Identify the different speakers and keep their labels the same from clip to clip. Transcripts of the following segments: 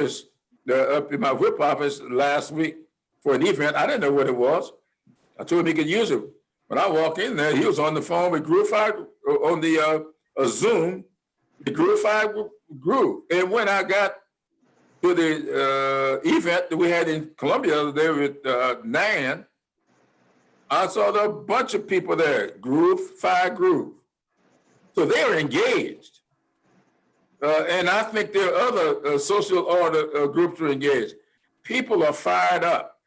Speaker 1: office, up in my whip office last week for an event. I didn't know what it was. I told him he could use it. When I walked in there, he was on the phone with Groove 5 on the Zoom. The Groove 5 grew. And when I got to the event that we had in Columbia there with Nan, I saw a bunch of people there, Groove 5 Groove. So they are engaged. And I think there are other social order groups are engaged. People are fired up.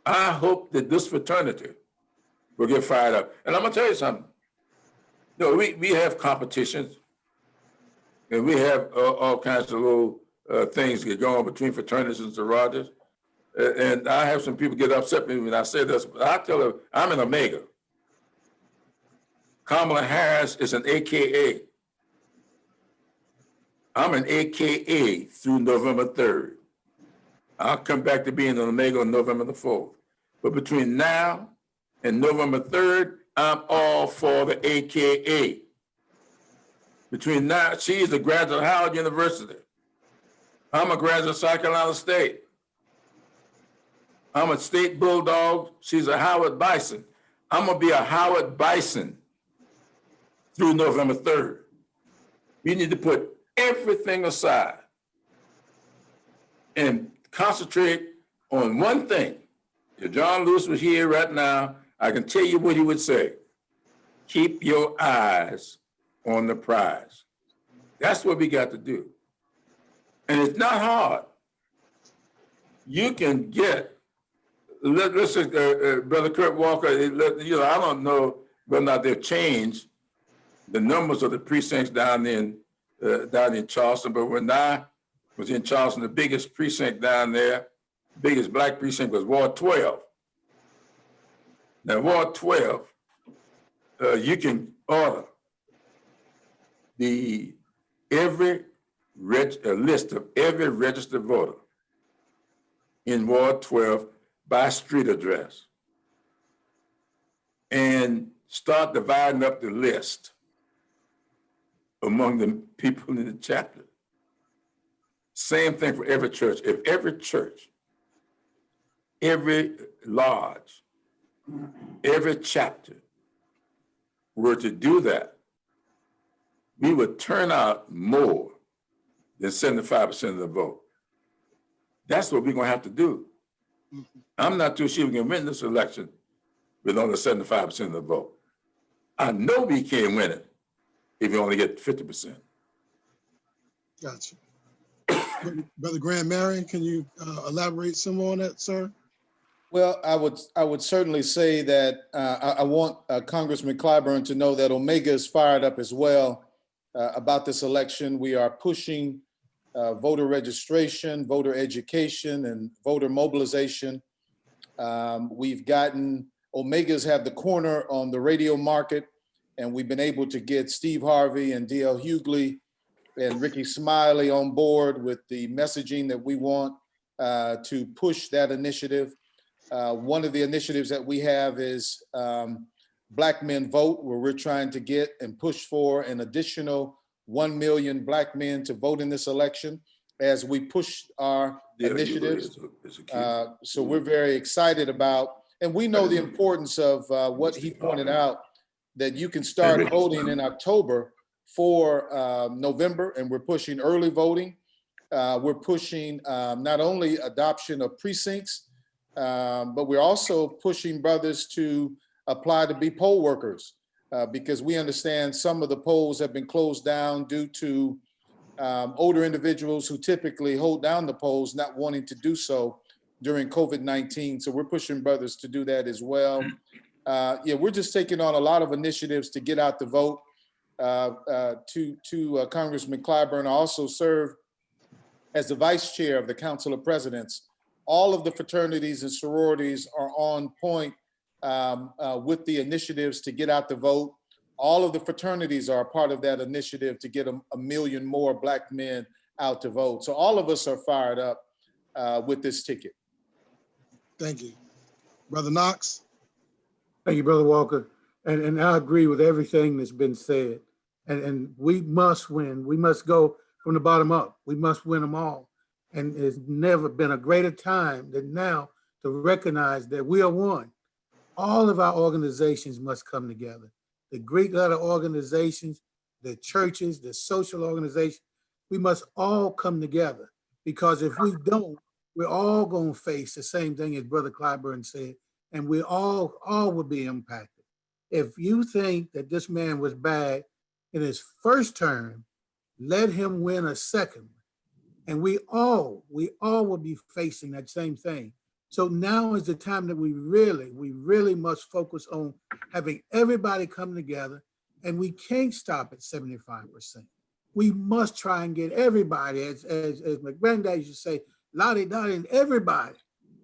Speaker 1: I hope that this fraternity will get fired up. And I'm gonna tell you something. You know, we have competitions, and we have all kinds of little things that go on between fraternities and sororities. And I have some people get upset with me when I say this, but I tell them I'm an Omega. Kamala Harris is an AKA. I'm an AKA through November 3rd. I'll come back to being an Omega on November the 4th. But between now and November 3rd, I'm all for the AKA. Between now, she's a graduate of Howard University. I'm a graduate of South Carolina State. I'm a state bulldog. She's a Howard Bison. I'm gonna be a Howard Bison through November 3rd. We need to put everything aside and concentrate on one thing. If John Lewis was here right now, I can tell you what he would say. Keep your eyes on the prize. That's what we got to do. And it's not hard. You can get, listen, Brother Kurt Walker, you know, I don't know whether or not they've changed the numbers of the precincts down in Charleston, but when I was in Charleston, the biggest precinct down there, biggest black precinct was Ward 12. Now, Ward 12, you can order a list of every registered voter in Ward 12 by street address and start dividing up the list among the people in the chapter. Same thing for every church. If every church, every lodge, every chapter were to do that, we would turn out more than 75% of the vote. That's what we're gonna have to do. I'm not too sure we can win this election with only 75% of the vote. I know we can't win it if you only get 50%.
Speaker 2: Gotcha. Brother Graham Marion, can you elaborate some more on that, sir?
Speaker 3: Well, I would certainly say that I want Congressman Clyburn to know that Omega is fired up as well about this election. We are pushing voter registration, voter education, and voter mobilization. Omegas have the corner on the radio market, and we've been able to get Steve Harvey and D.L. Hughley and Ricky Smiley on board with the messaging that we want to push that initiative. One of the initiatives that we have is Black Men Vote, where we're trying to get and push for an additional 1 million Black men to vote in this election as we push our initiatives. So we're very excited about, and we know the importance of what he pointed out, that you can start voting in October for November, and we're pushing early voting. We're pushing not only adoption of precincts, but we're also pushing brothers to apply to be poll workers because we understand some of the polls have been closed down due to older individuals who typically hold down the polls not wanting to do so during COVID-19. So we're pushing brothers to do that as well. Yeah, we're just taking on a lot of initiatives to get out the vote. To Congressman Clyburn, I also serve as the vice chair of the Council of Presidents. All of the fraternities and sororities are on point with the initiatives to get out the vote. All of the fraternities are a part of that initiative to get a million more Black men out to vote. So all of us are fired up with this ticket.
Speaker 2: Thank you. Brother Knox.
Speaker 4: Thank you, Brother Walker. And I agree with everything that's been said. And we must win. We must go from the bottom up. We must win them all. And there's never been a greater time than now to recognize that we are one. All of our organizations must come together. The Greek letter organizations, the churches, the social organizations, we must all come together, because if we don't, we're all going to face the same thing as Brother Clyburn said, and we all will be impacted. If you think that this man was bad in his first term, let him win a second, and we all will be facing that same thing. So now is the time that we really must focus on having everybody come together, and we can't stop at 75%. We must try and get everybody, as my granddad used to say, lottie dottie, and everybody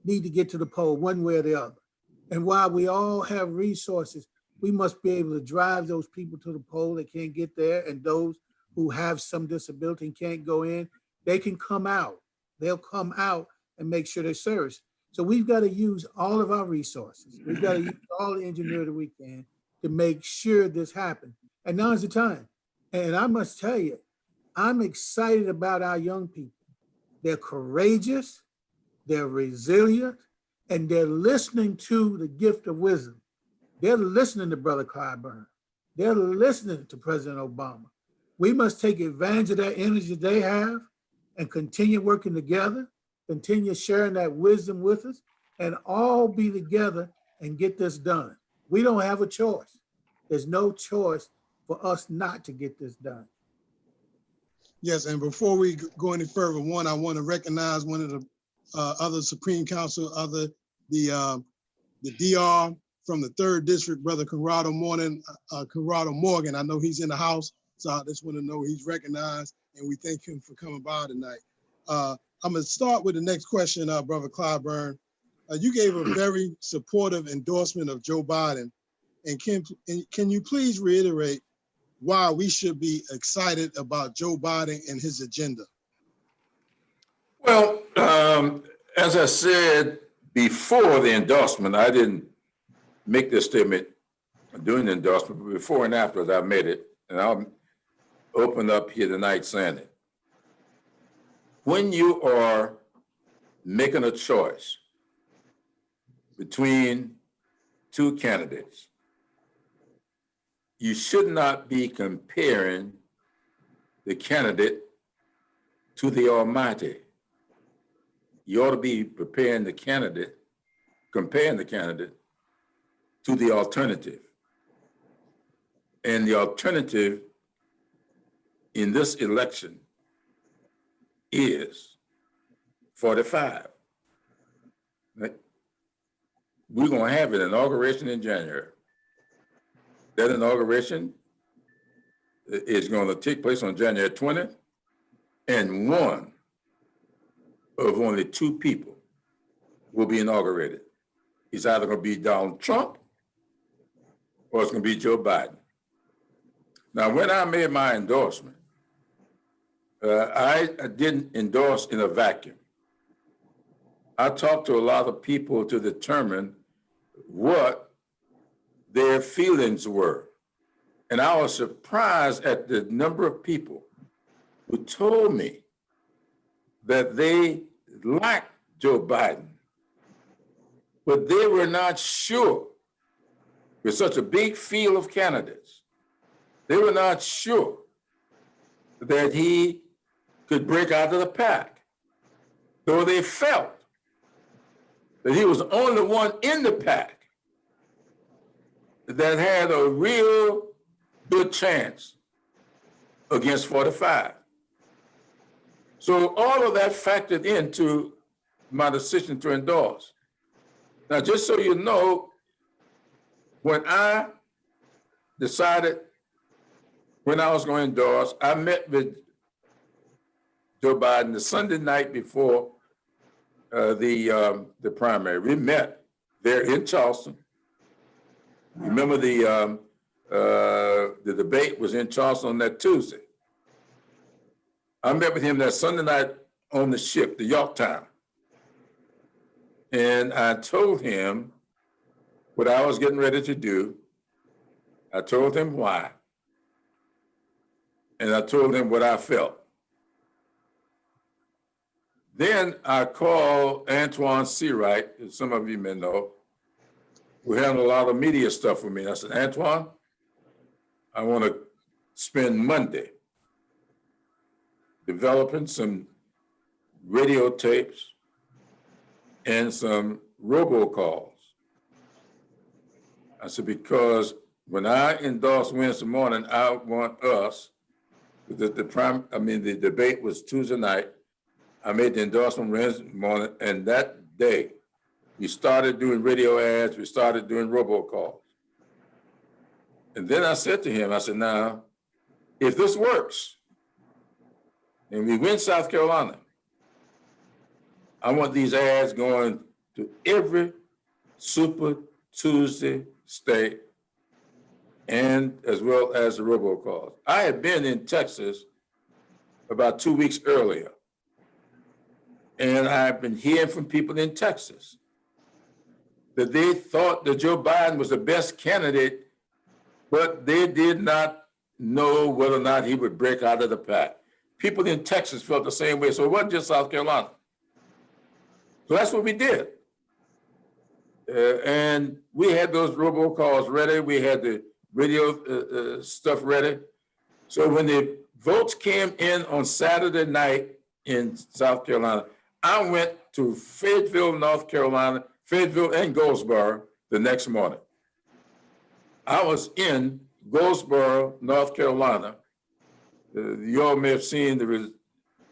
Speaker 4: need to get to the poll one way or the other. And while we all have resources, we must be able to drive those people to the poll that can't get there, and those who have some disability and can't go in, they can come out. They'll come out and make sure they're serviced. So we've got to use all of our resources. We've got to use all the ingenuity we can to make sure this happens. And now is the time. And I must tell you, I'm excited about our young people. They're courageous, they're resilient, and they're listening to the gift of wisdom. They're listening to Brother Clyburn. They're listening to President Obama. We must take advantage of that energy they have and continue working together, continue sharing that wisdom with us, and all be together and get this done. We don't have a choice. There's no choice for us not to get this done.
Speaker 2: Yes, and before we go any further, I want to recognize one of the other Supreme Council, the DR from the 3rd District, Brother Corrado Morgan. I know he's in the house, so I just want to know he's recognized, and we thank him for coming by tonight. I'm going to start with the next question, Brother Clyburn. You gave a very supportive endorsement of Joe Biden, and can you please reiterate why we should be excited about Joe Biden and his agenda?
Speaker 1: Well, as I said before the endorsement, I didn't make this statement during the endorsement, but before and after I made it, and I'll open up here tonight saying it. When you are making a choice between two candidates, you should not be comparing the candidate to the Almighty. You ought to be comparing the candidate to the alternative. And the alternative in this election is 45. Right? We're going to have an inauguration in January. That inauguration is going to take place on January 20th, and one of only 2 people will be inaugurated. It's either going to be Donald Trump or it's going to be Joe Biden. Now, when I made my endorsement, I didn't endorse in a vacuum. I talked to a lot of people to determine what their feelings were. And I was surprised at the number of people who told me that they liked Joe Biden, but they were not sure. With such a big field of candidates, they were not sure that he could break out of the pack, though they felt that he was the only one in the pack that had a real good chance against 45. So all of that factored into my decision to endorse. Now, just so you know, when I decided when I was going to endorse, I met with Joe Biden the Sunday night before the primary. We met there in Charleston. Remember the debate was in Charleston on that Tuesday. I met with him that Sunday night on the ship, the Yorktown. And I told him what I was getting ready to do. I told him why. And I told him what I felt. Then I called Antoine Seawright, as some of you may know, who handled a lot of media stuff for me. I said, Antoine, I want to spend Monday developing some radio tapes and some robocalls. I said, because when I endorse Wednesday morning, I want us, the debate was Tuesday night. I made the endorsement Wednesday morning, and that day, we started doing radio ads, we started doing robocalls. And then I said to him, I said, now, if this works, and we win South Carolina, I want these ads going to every Super Tuesday state and as well as the robocalls. I had been in Texas about 2 weeks earlier, and I've been hearing from people in Texas that they thought that Joe Biden was the best candidate, but they did not know whether or not he would break out of the pack. People in Texas felt the same way, so it wasn't just South Carolina. So that's what we did. And we had those robocalls ready. We had the radio stuff ready. So when the votes came in on Saturday night in South Carolina, I went to Fayetteville, North Carolina, Fayetteville and Goldsboro the next morning. I was in Goldsboro, North Carolina. You all may have seen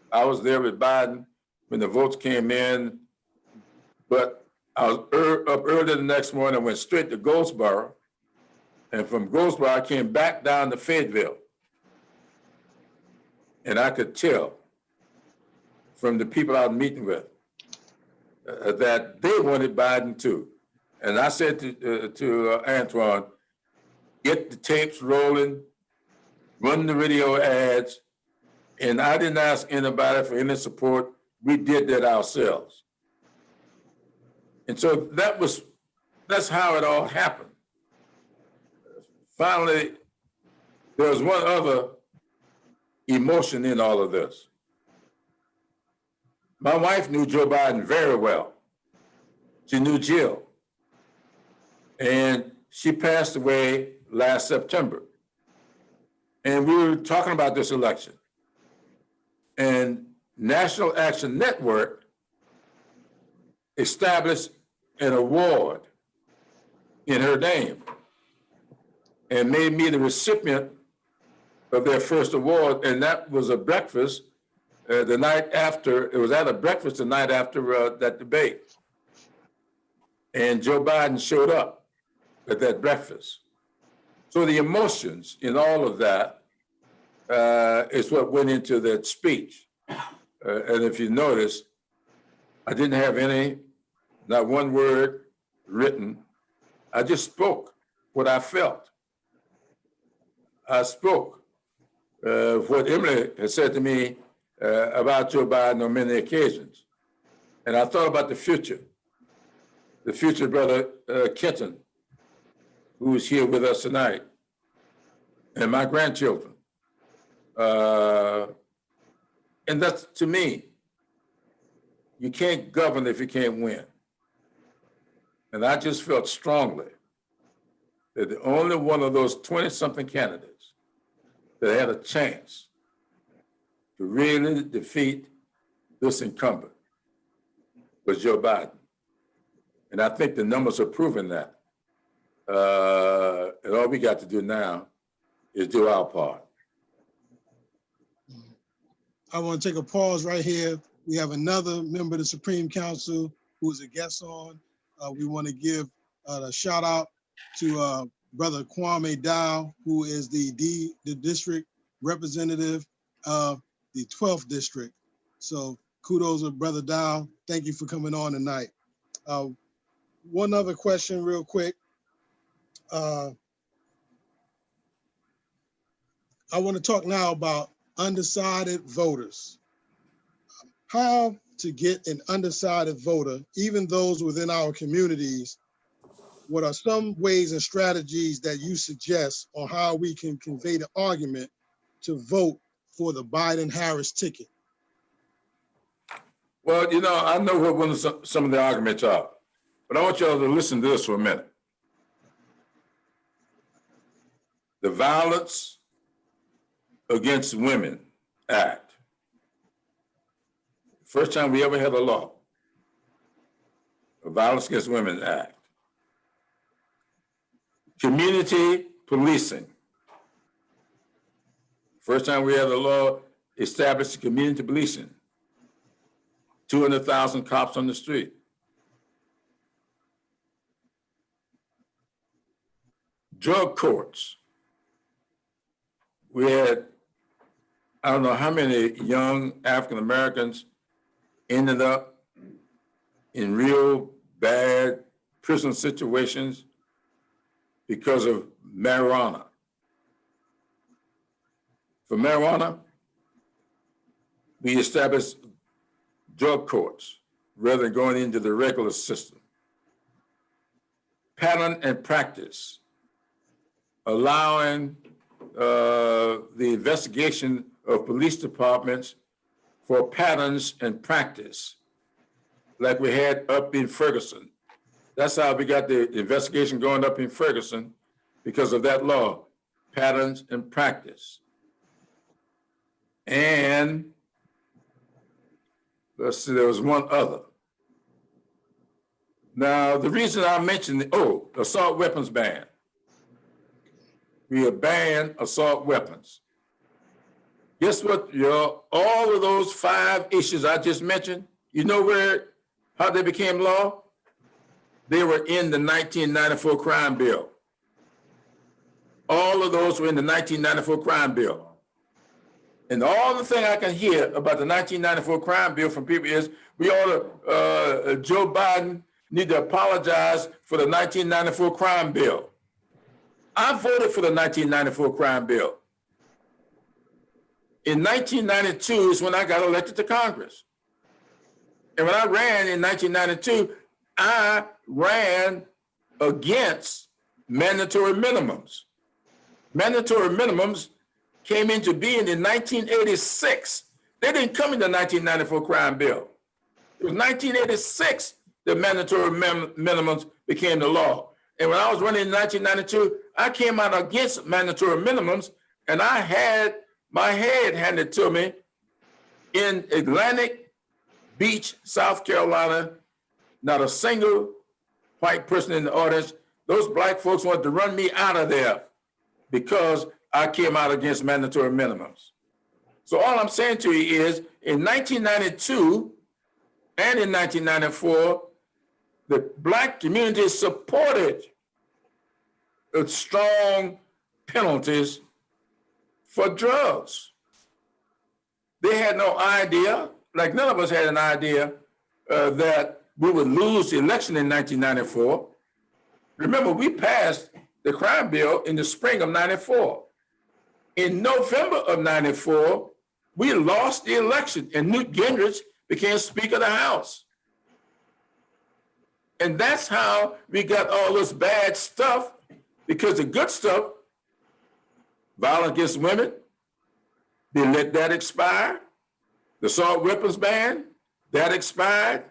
Speaker 1: I was there with Biden when the votes came in, but I was up early the next morning. I went straight to Goldsboro, and from Goldsboro, I came back down to Fayetteville. And I could tell from the people I was meeting with that they wanted Biden too. And I said to Antoine, get the tapes rolling, run the radio ads, and I didn't ask anybody for any support. We did that ourselves. And so that's how it all happened. Finally, there was one other emotion in all of this. My wife knew Joe Biden very well. She knew Jill. And she passed away last September. And we were talking about this election. And National Action Network established an award in her name and made me the recipient of their first award. And that was a breakfast the night after, it was at a breakfast the night after that debate. And Joe Biden showed up at that breakfast. So the emotions in all of that is what went into that speech. And if you notice, I didn't have not one word written. I just spoke what I felt. I spoke what Emily had said to me about Joe Biden on many occasions. And I thought about the future brother Kenton, who is here with us tonight, and my grandchildren. And that's, to me, you can't govern if you can't win. And I just felt strongly that the only one of those 20-something candidates that had a chance to really defeat this incumbent was Joe Biden. And I think the numbers are proving that. And all we got to do now is do our part.
Speaker 2: I want to take a pause right here. We have another member of the Supreme Council who is a guest on. We want to give a shout out to Brother Kwame Dow, who is the district representative of the 12th district. So kudos to Brother Dow. Thank you for coming on tonight. One other question real quick. I want to talk now about undecided voters. How to get an undecided voter, even those within our communities. What are some ways and strategies that you suggest on how we can convey the argument to vote for the Biden-Harris ticket?
Speaker 1: Well, I know what one of some of the arguments are, but I want y'all to listen to this for a minute. The Violence Against Women Act. First time we ever had a law. The Violence Against Women Act. Community policing. First time we had a law established community policing. 200,000 cops on the street. Drug courts. We had, I don't know how many young African Americans ended up in real bad prison situations because of marijuana. For marijuana, we established drug courts rather than going into the regular system. Pattern and practice, allowing the investigation of police departments for patterns and practice, like we had up in Ferguson. That's how we got the investigation going up in Ferguson, because of that law, patterns and practice. And let's see, there was one other. Now, the reason I mentioned, assault weapons ban. We have banned assault weapons. Guess what, y'all? All of those 5 issues I just mentioned, you know how they became law? They were in the 1994 crime bill. All of those were in the 1994 crime bill. And all the thing I can hear about the 1994 crime bill from people is Joe Biden need to apologize for the 1994 crime bill. I voted for the 1994 crime bill. In 1992 is when I got elected to Congress. And when I ran in 1992, I ran against mandatory minimums. Mandatory minimums came into being in 1986. They didn't come in the 1994 crime bill. It was 1986 that mandatory minimums became the law. And when I was running in 1992, I came out against mandatory minimums, and I had my head handed to me in Atlantic Beach, South Carolina. Not a single white person in the audience. Those black folks wanted to run me out of there because I came out against mandatory minimums. So all I'm saying to you is, in 1992 and in 1994, the black community supported strong penalties for drugs. They had no idea, like none of us had an idea that we would lose the election in 1994. Remember, we passed the crime bill in the spring of 94. In November of 94, we lost the election and Newt Gingrich became Speaker of the House. And that's how we got all this bad stuff, because the good stuff, violence against women, they let that expire. The assault weapons ban, that expired.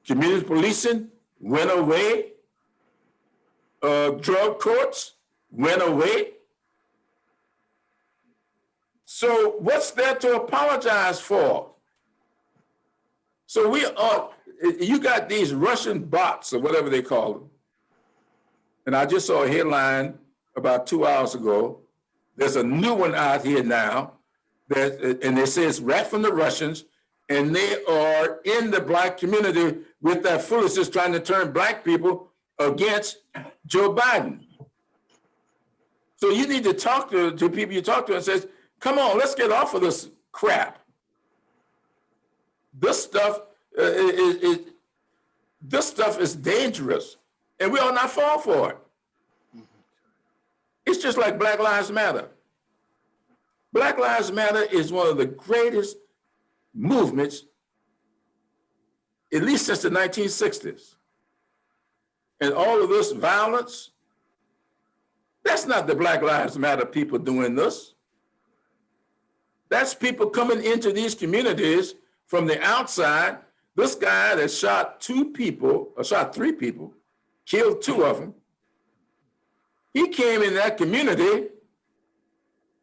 Speaker 1: Community policing went away. Drug courts went away. So what's there to apologize for? So you got these Russian bots or whatever they call them. And I just saw a headline about 2 hours ago. There's a new one out here now, and it says right from the Russians, and they are in the black community with that foolishness trying to turn black people against Joe Biden. So you need to talk to people you talk to and says, come on, let's get off of this crap. This stuff is dangerous, and we ought not fall for it. It's just like Black Lives Matter. Black Lives Matter is one of the greatest movements, at least since the 1960s. And all of this violence, that's not the Black Lives Matter people doing this. That's people coming into these communities from the outside This guy that shot three people, killed two of them, he came in that community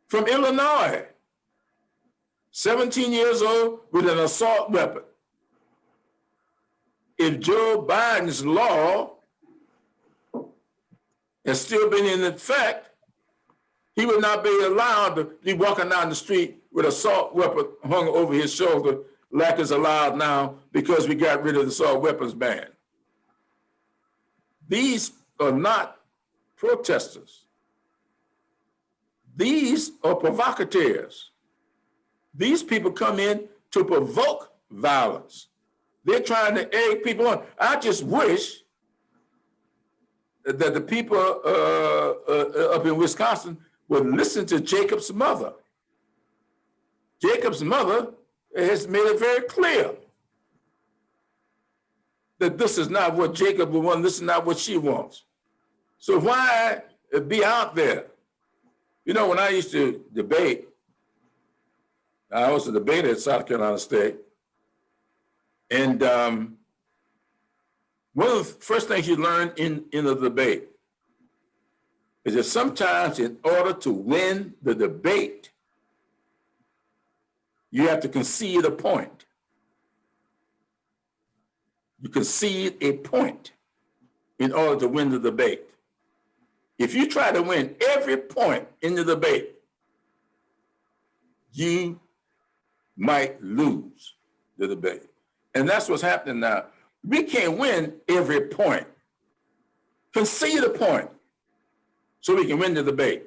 Speaker 1: from Illinois, 17 years old with an assault weapon. If Joe Biden's law has still been in effect, he would not be allowed to be walking down the street with an assault weapon hung over his shoulder like is allowed now because we got rid of the assault weapons ban. These are not protesters. These are provocateurs. These people come in to provoke violence. They're trying to egg people on. I just wish that the people up in Wisconsin would listen to Jacob's mother. Jacob's mother has made it very clear that this is not what Jacob would want, this is not what she wants. So why be out there? You know, when I used to debate, I was a debater at South Carolina State, and one of the first things you learn in a debate is that sometimes in order to win the debate, you have to concede a point. You concede a point in order to win the debate. If you try to win every point in the debate, you might lose the debate. And that's what's happening now. We can't win every point. Concede a point so we can win the debate.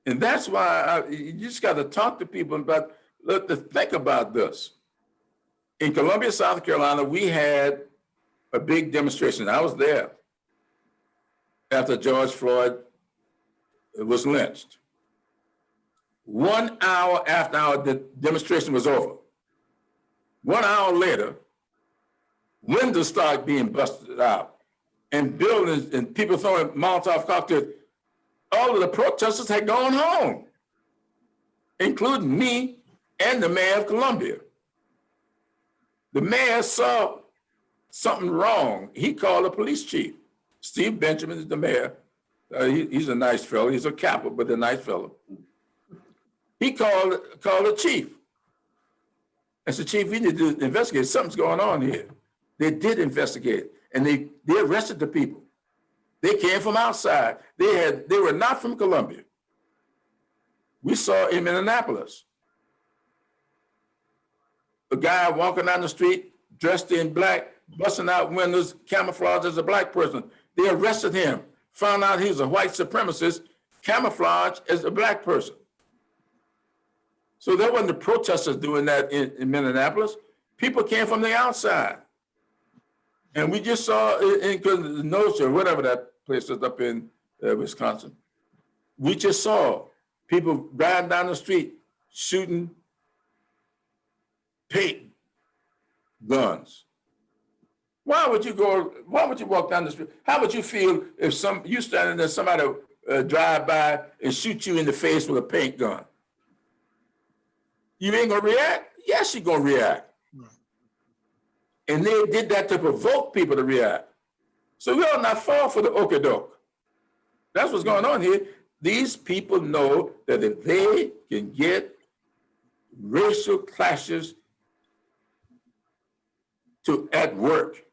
Speaker 1: And that's why you just got to talk to people about, think about this. In Columbia, South Carolina, we had a big demonstration. I was there after George Floyd was lynched. 1 hour after our demonstration was over, 1 hour later, windows started being busted out and buildings and people throwing Molotov cocktails. All of the protesters had gone home, including me and the mayor of Columbia. The mayor saw something wrong. He called the police chief. Steve Benjamin is the mayor. He's a nice fellow. He's a Kappa, but a nice fellow. He called the chief and said, "Chief, we need to investigate. Something's going on here." They did investigate, and they arrested the people. They came from outside. They were not from Columbia. We saw in Minneapolis a guy walking down the street dressed in black, busting out windows, camouflaged as a black person. They arrested him, found out he was a white supremacist, camouflaged as a black person. So there wasn't the protesters doing that in Minneapolis. People came from the outside. And we just saw in Kenosha, whatever that place is up in Wisconsin, we just saw people riding down the street shooting paint guns. Why would you walk down the street? How would you feel if you standing there, somebody drive by and shoot you in the face with a paint gun? You ain't gonna react? Yes, you're gonna react. And they did that to provoke people to react. So we ought not fall for the okey-doke. That's what's going on here. These people know that if they can get racial clashes at work,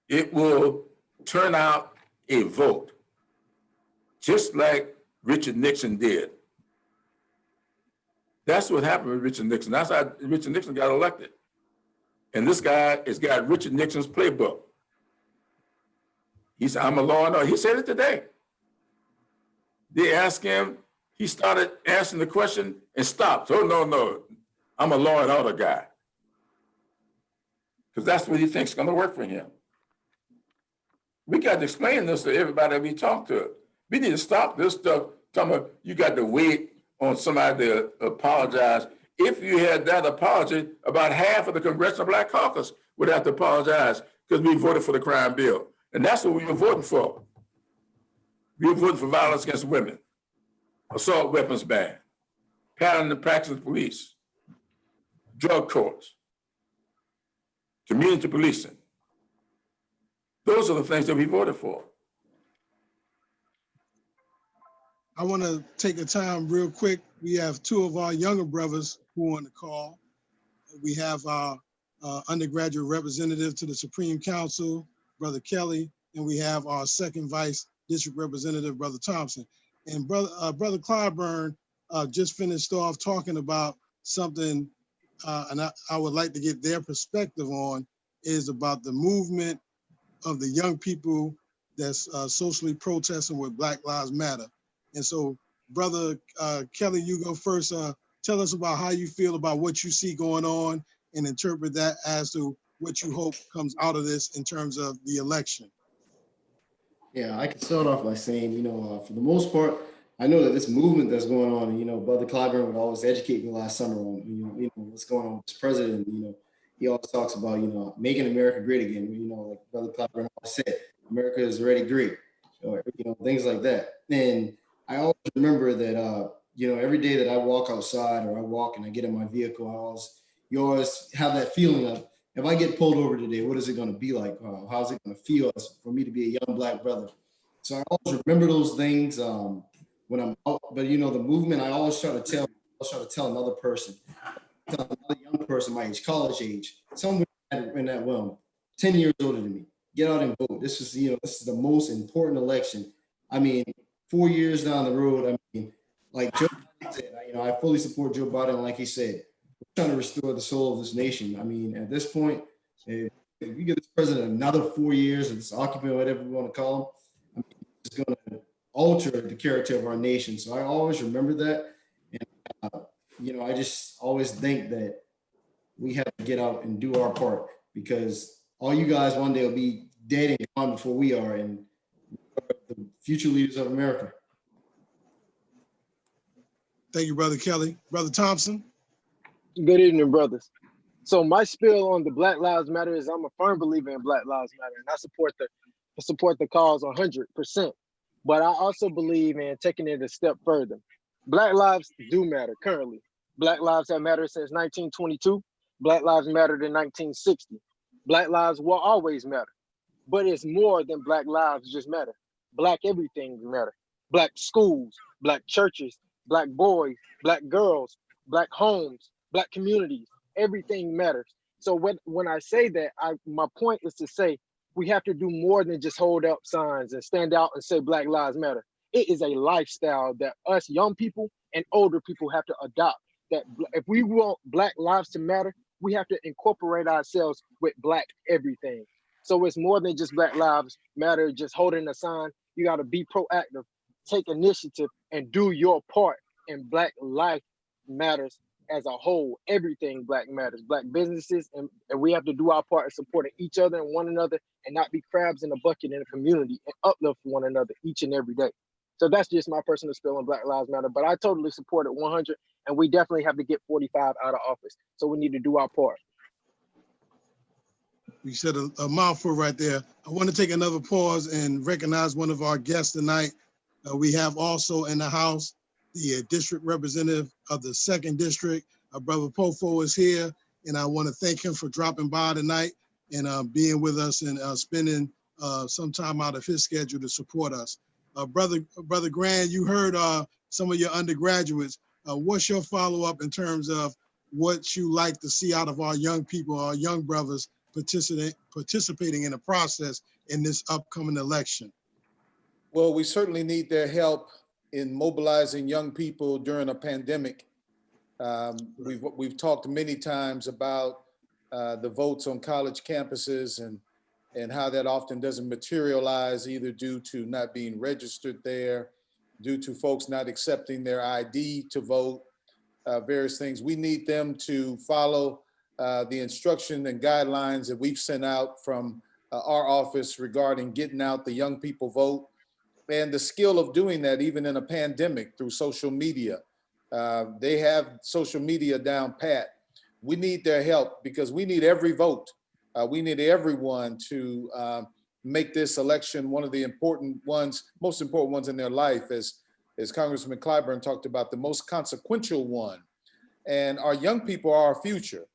Speaker 1: it will turn out a vote, just like Richard Nixon did. That's what happened with Richard Nixon. That's how Richard Nixon got elected. And this guy has got Richard Nixon's playbook. He said, "I'm a law and order." He said it today. They asked him, he started answering the question and stopped. "Oh, no, I'm a law and order guy." Because that's what he thinks is going to work for him. We got to explain this to everybody we talk to. We need to stop this stuff. Talking about you got to wait on somebody to apologize. If you had that apology, about half of the Congressional Black Caucus would have to apologize because we voted for the crime bill. And that's what we were voting for. We were voting for violence against women, assault weapons ban, pattern and practice of police, drug courts. community policing. Those are the things that we voted for.
Speaker 2: I want to take the time real quick. We have two of our younger brothers who are on the call. We have our undergraduate representative to the Supreme Council, Brother Kelly, and we have our second vice district representative, Brother Thompson. And Brother Clyburn just finished off talking about something, and I would like to get their perspective on, is about the movement of the young people that's socially protesting with Black Lives Matter. And so, Brother Kelly, you go first. Tell us about how you feel about what you see going on and interpret that as to what you hope comes out of this in terms of the election.
Speaker 5: Yeah, I can start off by saying, for the most part, I know that this movement that's going on, and, Brother Clyburn would always educate me last summer on, what's going on with this president. He always talks about, making America great again. Like Brother Clyburn always said, America is already great, or, things like that. And I always remember that, every day that I walk outside or I walk and I get in my vehicle, you always have that feeling of, if I get pulled over today, what is it going to be like? How's it going to feel for me to be a young Black brother? So I always remember those things when I'm out. But the movement, I always try to tell another person, tell another young person my age, college age, somewhere in that realm, 10 years older than me, get out and vote. This is the most important election. 4 years down the road, like Joe Biden said, I fully support Joe Biden. Like he said, we're trying to restore the soul of this nation. At this point, if you give this president another 4 years, or this occupant, whatever you want to call him, it's going to alter the character of our nation. So I always remember that. And, I just always think that we have to get out and do our part, because all you guys one day will be dead and gone before we are, and the future leaders of America.
Speaker 2: Thank you, Brother Kelly. Brother Thompson?
Speaker 6: Good evening, brothers. So my spiel on the Black Lives Matter is I'm a firm believer in Black Lives Matter, and I support the cause 100%. But I also believe in taking it a step further. Black lives do matter currently. Black lives have mattered since 1922. Black lives mattered in 1960. Black lives will always matter. But it's more than Black lives just matter. Black everything matter. Black schools, Black churches, Black boys, Black girls, Black homes, Black communities, everything matters. So when I say that, my point is to say we have to do more than just hold up signs and stand out and say Black Lives Matter. It is a lifestyle that us young people and older people have to adopt. That if we want Black lives to matter, we have to incorporate ourselves with Black everything. So it's more than just Black Lives Matter, just holding a sign. You got to be proactive, take initiative, and do your part. And Black life matters as a whole. Everything Black matters. Black businesses, and we have to do our part in supporting each other and one another, and not be crabs in a bucket in a community, and uplift one another each and every day. So that's just my personal spill on Black Lives Matter. But I totally support it 100, and we definitely have to get 45 out of office. So we need to do our part.
Speaker 2: You said a mouthful right there. I want to take another pause and recognize one of our guests tonight. We have also in the house the district representative of the 2nd District. Brother Pofo is here, and I want to thank him for dropping by tonight and being with us and spending some time out of his schedule to support us. Brother Grand, you heard some of your undergraduates. What's your follow-up in terms of what you like to see out of our young people, our young brothers participating in the process in this upcoming election?
Speaker 3: Well, we certainly need their help in mobilizing young people during a pandemic. We've talked many times about the votes on college campuses and how that often doesn't materialize, either due to not being registered there, due to folks not accepting their ID to vote, various things. We need them to follow the instruction and guidelines that we've sent out from our office regarding getting out the young people vote, and the skill of doing that even in a pandemic through social media. They have social media down pat. We need their help because we need every vote. We need everyone to make this election one of the most important ones in their life, as Congressman Clyburn talked about, the most consequential one. And our young people are our future.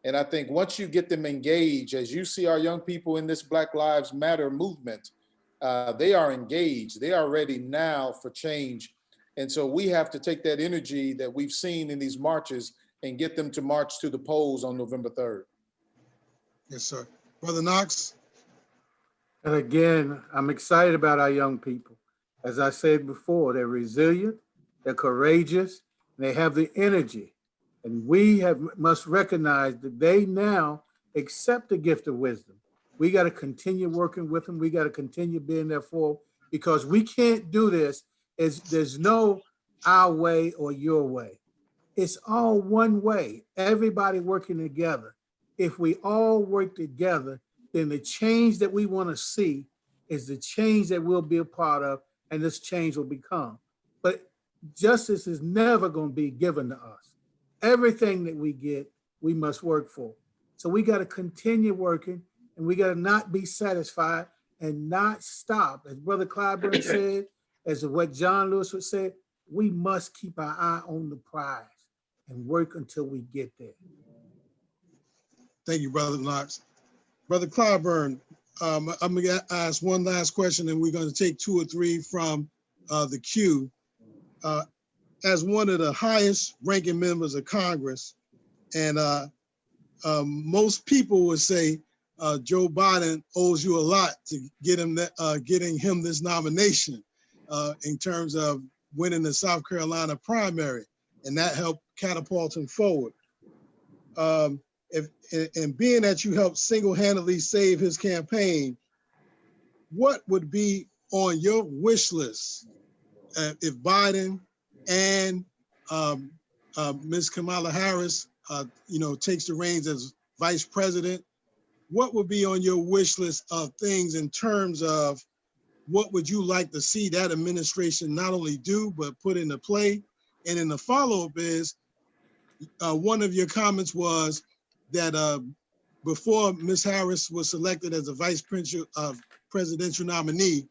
Speaker 3: And I think once you get them engaged, as you see our young people in this Black Lives Matter movement, they are engaged. They are ready now for change. And so we have to take that energy that we've seen in these marches and get them to march to the polls on November 3rd.
Speaker 2: Yes, sir. Brother Knox?
Speaker 4: And again, I'm excited about our young people. As I said before, they're resilient, they're courageous, and they have the energy. And we must recognize that they now accept the gift of wisdom. We got to continue working with them. We got to continue being there for them, because we can't do this. There's no our way or your way. It's all one way, everybody working together. If we all work together, then the change that we want to see is the change that we'll be a part of, and this change will become. But justice is never going to be given to us. Everything that we get, we must work for. So we got to continue working, and we got to not be satisfied and not stop. As Brother Clyburn said, as what John Lewis would say, we must keep our eye on the prize and work until we get there.
Speaker 2: Thank you, Brother Knox. Brother Clyburn, I'm going to ask one last question, and we're going to take 2 or 3 from the queue. As one of the highest ranking members of Congress, and most people would say Joe Biden owes you a lot to get him getting him this nomination in terms of winning the South Carolina primary, and that helped catapult him forward. And being that you helped single-handedly save his campaign, what would be on your wish list if Biden and Ms. Kamala Harris, takes the reins as vice president? What would be on your wish list of things in terms of what would you like to see that administration not only do, but put into play? And then the follow-up is, one of your comments was that before Ms. Harris was selected as a vice presidential nominee,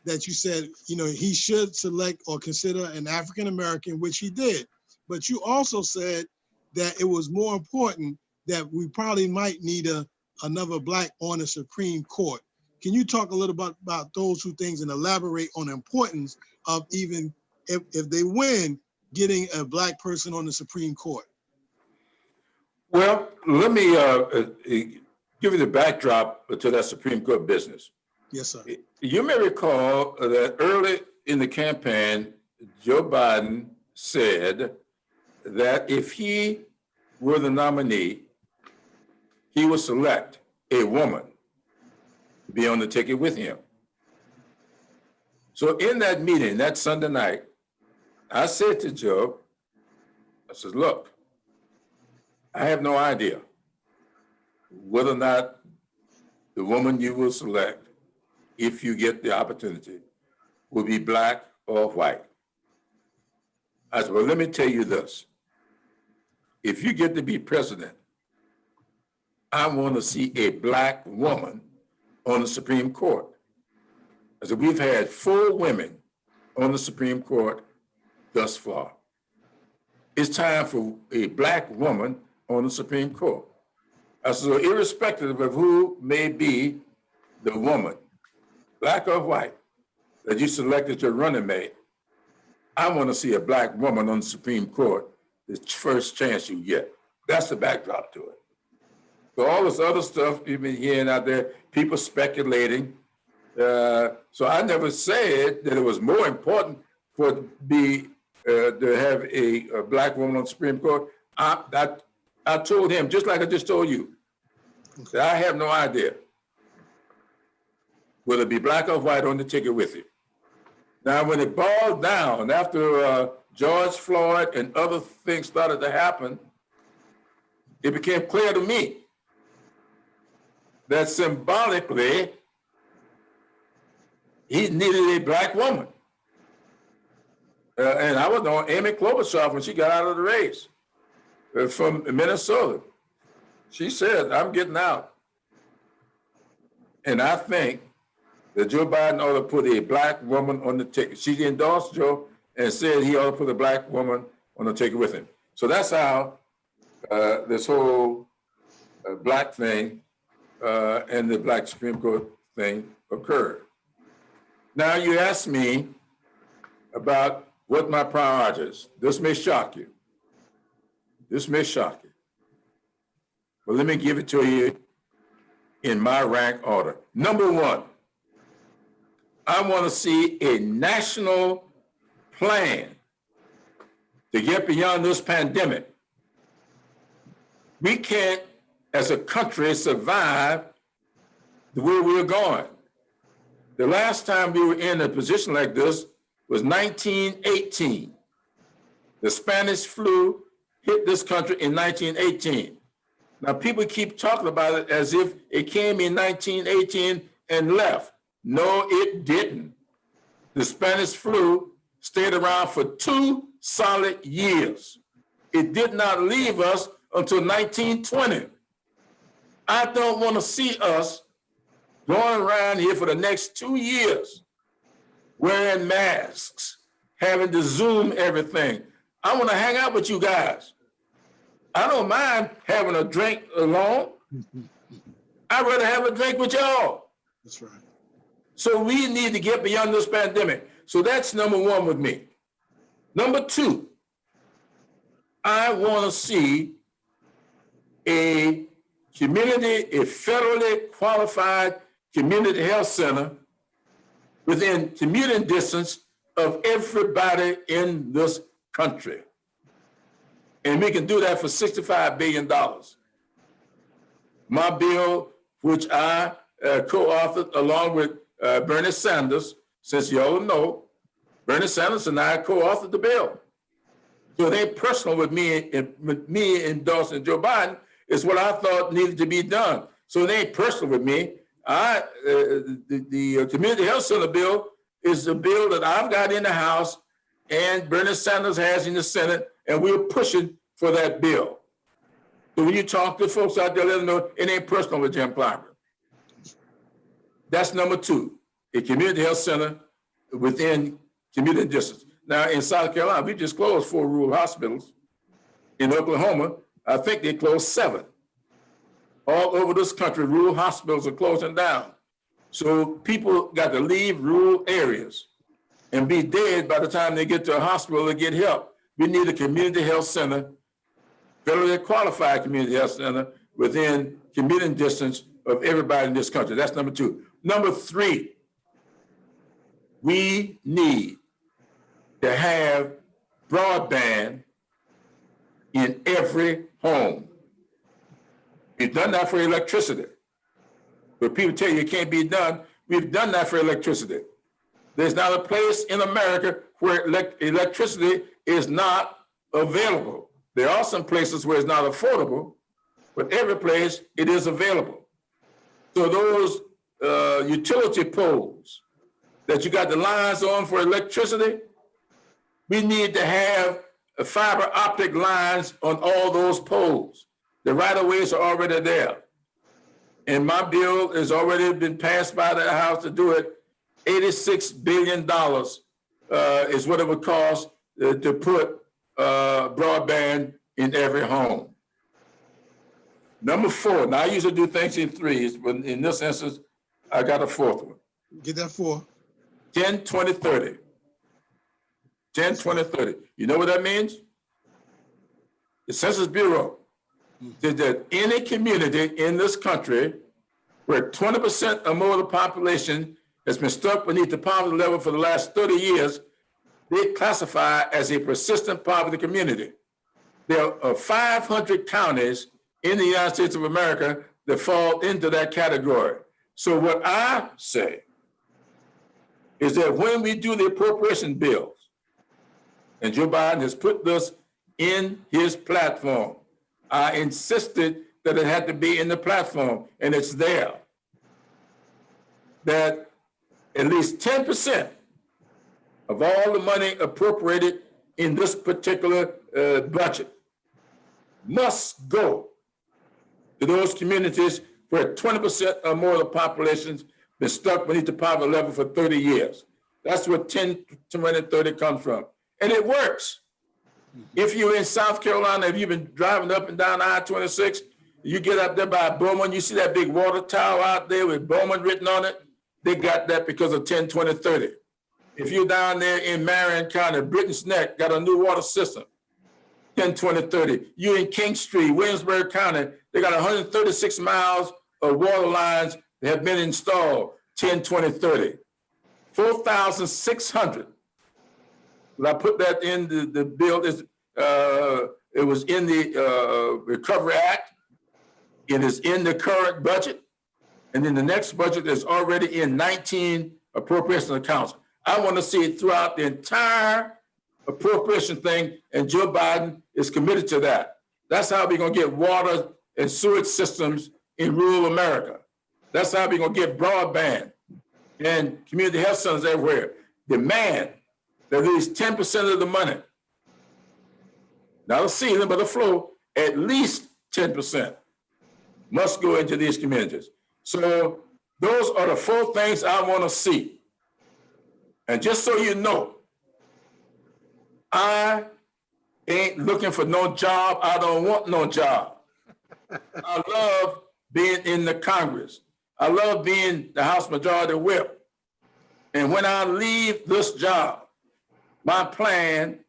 Speaker 2: that you said, he should select or consider an African-American, which he did. But you also said that it was more important that we probably might need another Black on the Supreme Court. Can you talk a little bit about those 2 things and elaborate on the importance of, even if they win, getting a Black person on the Supreme Court?
Speaker 1: Well, let me give you the backdrop to that Supreme Court business.
Speaker 2: Yes, sir.
Speaker 1: You may recall that early in the campaign, Joe Biden said that if he were the nominee, he would select a woman to be on the ticket with him. So in that meeting, that Sunday night, I said to Joe, I said, look, I have no idea whether or not the woman you will select, if you get the opportunity, will be Black or white. I said, well, let me tell you this. If you get to be president, I want to see a Black woman on the Supreme Court. I said, we've had 4 women on the Supreme Court thus far. It's time for a Black woman on the Supreme Court. I said, so irrespective of who may be the woman, Black or white, that you selected your running mate, I want to see a Black woman on the Supreme Court the first chance you get. That's the backdrop to it. So all this other stuff you've been hearing out there, people speculating. So I never said that it was more important for it to have a Black woman on the Supreme Court. I told him, just like I just told you, that I have no idea whether it be Black or white on the ticket with you. Now, when it boiled down, after George Floyd and other things started to happen, it became clear to me that symbolically, he needed a Black woman. And I was on Amy Klobuchar when she got out of the race from Minnesota. She said, I'm getting out. And I think that Joe Biden ought to put a Black woman on the ticket. She endorsed Joe and said he ought to put a Black woman on the ticket with him. So that's how this whole black thing and the black Supreme Court thing occurred. Now you ask me about what my priorities. This may shock you. This may shock you. But let me give it to you in my rank order. Number one, I want to see a national plan to get beyond this pandemic. We can't, as a country, survive the way we're going. The last time we were in a position like this was 1918. The Spanish flu hit this country in 1918. Now, people keep talking about it as if it came in 1918 and left. No, it didn't. The Spanish flu stayed around for 2 solid years. It did not leave us until 1920. I don't want to see us going around here for the next 2 years wearing masks, having to Zoom everything. I want to hang out with you guys. I don't mind having a drink alone. I'd rather have a drink with y'all.
Speaker 2: That's right.
Speaker 1: So we need to get beyond this pandemic. So that's number one with me. Number two, I want to see a federally qualified community health center within commuting distance of everybody in this country. And we can do that for $65 billion. My bill, which I co-authored along with Bernie Sanders, since you all know, Bernie Sanders and I co-authored the bill. So it ain't personal with me endorsing Joe Biden. It's what I thought needed to be done. So it ain't personal with me. The Community Health Center bill is a bill that I've got in the House and Bernie Sanders has in the Senate, and we're pushing for that bill. So when you talk to folks out there, let them know it ain't personal with Jim Clyburn. That's number two, a community health center within community distance. Now in South Carolina, we just closed 4 rural hospitals. In Oklahoma, I think they closed 7. All over this country, rural hospitals are closing down. So people got to leave rural areas and be dead by the time they get to a hospital to get help. We need a community health center, federally qualified community health center within commuting distance of everybody in this country. That's number two. Number three, we need to have broadband in every home. We've done that for electricity. But people tell you it can't be done. We've done that for electricity. There's not a place in America where electricity is not available. There are some places where it's not affordable, but every place it is available. So those utility poles that you got the lines on for electricity, we need to have fiber optic lines on all those poles. The right-of-ways are already there. And my bill has already been passed by the House to do it. $86 billion is what it would cost to put broadband in every home. Number 4, now I usually do things in 3s, but in this instance, I got a 4th one.
Speaker 2: Get that 4.
Speaker 1: 10, 20, 30. 10, 20, 30. You know what that means? The Census Bureau said that any community in this country where 20% or more of the population has been stuck beneath the poverty level for the last 30 years, they classify as a persistent poverty community. There are 500 counties in the United States of America that fall into that category. So what I say is that when we do the appropriation bills, and Joe Biden has put this in his platform, I insisted that it had to be in the platform, and it's there, that at least 10% of all the money appropriated in this particular budget must go to those communities where 20% or more of the population's been stuck beneath the poverty level for 30 years. That's where 10, 20, 30 comes from. And it works. If you're in South Carolina, if you've been driving up and down I-26, You get up there by Bowman, you see that big water tower out there with Bowman written on it. They got that because of 10, 20, 30. If you're down there in Marion County, Britain's Neck got a new water system, 10, 20, 30. You in King Street, Williamsburg County, they got 136 miles of water lines that have been installed, 10, 20, 30. 4,600. When I put that in the bill, it was in the Recovery Act. It is in the current budget. And then the next budget is already in 19 appropriation accounts. I want to see it throughout the entire appropriation thing, and Joe Biden is committed to that. That's how we're going to get water and sewage systems in rural America. That's how we're going to get broadband and community health centers everywhere. Demand that at least 10% of the money, not a ceiling, but a floor, at least 10% must go into these communities. So those are the 4 things I want to see. And just so you know, I ain't looking for no job. I don't want no job. I love being in the Congress. I love being the House Majority Whip. And when I leave this job, my plan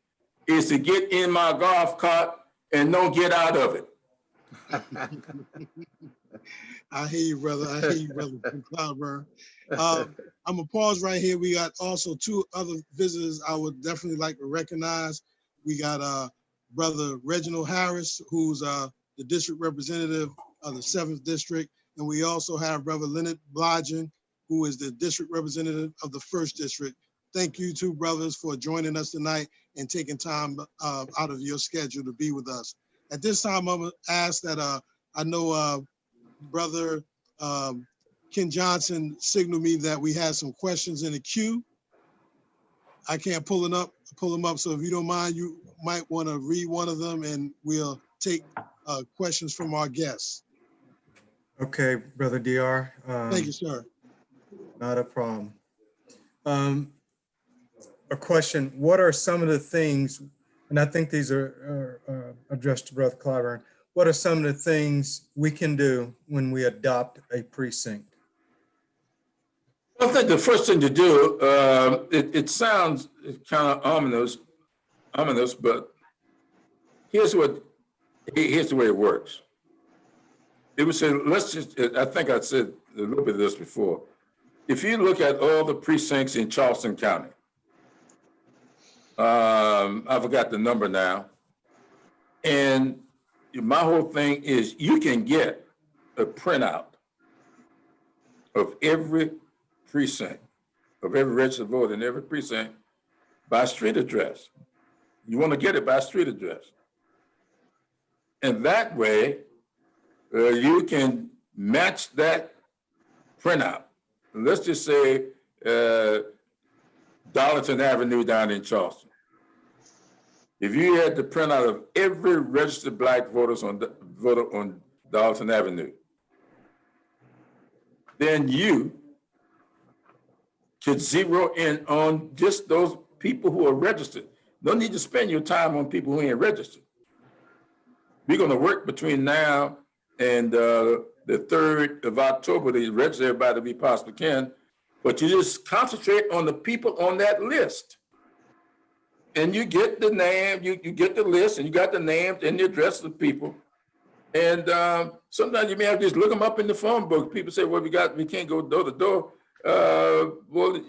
Speaker 1: is to get in my golf cart and don't get out of it.
Speaker 2: I hear you, brother. I hear you, brother from Clyburn. I'm gonna pause right here. We got also 2 other visitors I would definitely like to recognize. We got brother Reginald Harris, who's the district representative of the 7th district. And we also have brother Leonard Blodgett, who is the district representative of the 1st district. Thank you 2 brothers for joining us tonight and taking time out of your schedule to be with us. At this time, I'm gonna ask that I know brother Ken Johnson signaled me that we had some questions in the queue. I can't pull them up. So if you don't mind, you might want to read one of them and we'll take questions from our guests.
Speaker 7: Okay, Brother DR.
Speaker 2: Thank you, sir.
Speaker 7: Not a problem. A question, what are some of the things, and I think these are addressed to Brother Clyburn, what are some of the things we can do when we adopt a precinct?
Speaker 1: I think the first thing to do, it sounds kind of ominous, but here's the way it works. It would say, I think I said a little bit of this before. If you look at all the precincts in Charleston County, I forgot the number now, and my whole thing is you can get a printout of every precinct, of every registered voter in every precinct by street address. You want to get it by street address. And that way, you can match that printout. Let's just say Darlington Avenue down in Charleston. If you had the printout of every registered Black voter on Darlington Avenue, then you could zero in on just those people who are registered. Don't need to spend your time on people who ain't registered. We're going to work between now and the 3rd of October to register everybody we possibly can, but you just concentrate on the people on that list. And you get the name, you get the list, and you got the names and the address of the people. And sometimes you may have to just look them up in the phone book. People say, well, we can't go door to door. Well,